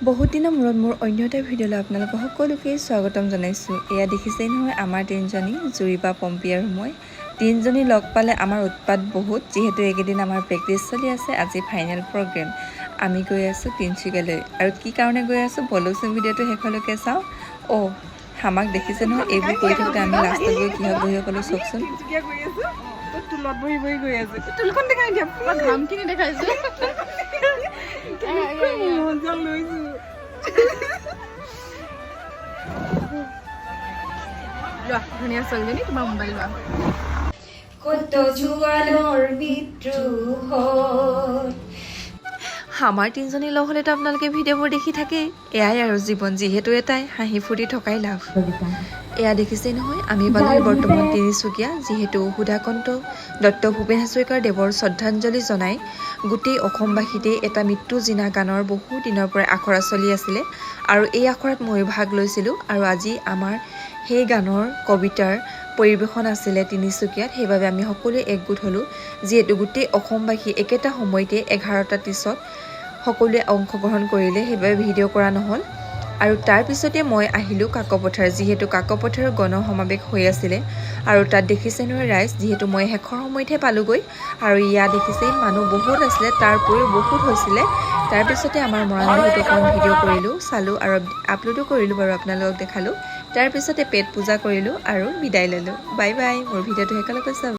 বহুত দিনৰ মূৰত মোৰ অন্য এটা ভিডিঅ'লৈ আপোনালোকক সকলোকে স্বাগতম জনাইছোঁ। এয়া দেখিছেই নহয় আমাৰ তিনিজনী, জুৰিবা, পম্পী আৰু মই। তিনিজনী লগ পালে আমাৰ উৎপাত বহুত, যিহেতু এইকেইদিন আমাৰ প্ৰেক্টিছ চলি আছে। আজি ফাইনেল প্ৰগ্ৰেম। আমি গৈ আছোঁ তিনিচুকীয়ালৈ, আৰু কি কাৰণে গৈ আছোঁ বলকচোন ভিডিঅ'টো শেষলৈকে চাওঁ। আমাক দেখিছে নহয়, এইবোৰ কৰি থাকোঁতে আমি লাষ্টত গৈ কিহত বহিব পালোঁ চাওকচোন। তুলত বহি বহি গৈ আছে। তুলখন দেখাই দিয়া, ঘামখিনি দেখাইছো। মজা লৈছো। লোৱা ধুনীয়া ছোৱালীজনী, তোমাৰ মোবাইল লোৱা। কত জোৱানৰ বিদ্ৰোহত। আমাৰ তিনিজনী লগ হ'লেতো আপোনালোকে ভিডিঅ'বোৰ দেখি থাকেই। এয়াই আৰু জীৱন, যিহেতু এটাই হাঁহি ফূৰ্তি থকাই লাভ। এয়া দেখিছেই নহয়, আমি পালোহি বৰ্তমান তিনিচুকীয়া, যিহেতু সুধাকন্ত দত্ত ভূপেন হাজৰিকাৰ দেৱৰ শ্ৰদ্ধাঞ্জলি জনাই গোটেই অসমবাসীতেই এটা মৃত্যু জিনা গানৰ বহু দিনৰ পৰাই আখৰা চলি আছিলে, আৰু এই আখৰাত ময়ো ভাগ লৈছিলোঁ। আৰু আজি আমাৰ সেই গানৰ কবিতাৰ পৰিৱেশন আছিলে তিনিচুকীয়াত, সেইবাবে আমি সকলোৱে একগোট হ'লোঁ। যিহেতু গোটেই অসমবাসী একেটা সময়তে 11টা 30ত সকলোৱে অংশগ্ৰহণ কৰিলে, সেইবাবে ভিডিঅ' কৰা নহ'ল। আৰু তাৰপিছতে মই আহিলোঁ কাকপথাৰ, যিহেতু কাকপথাৰৰ গণসমাৱেশ হৈ আছিলে, আৰু তাত দেখিছে নহয় ৰাইজ, যিহেতু মই শেষৰ সময়তহে পালোঁগৈ। আৰু ইয়াত দেখিছেই মানুহ বহুত আছিলে, তাৰ উপৰিও বহুত হৈছিলে। তাৰপিছতে আমাৰ মৰাণ বিহুটো অকণমান ভিডিঅ' কৰিলোঁ, চালোঁ আৰু আপলোডো কৰিলোঁ বাৰু, আপোনালোকক দেখালোঁ। তাৰপিছতে পেট পূজা কৰিলোঁ আৰু বিদায় ল'লোঁ। Bye bye. মোৰ ভিডিঅ'টো শেষলৈকে চাব।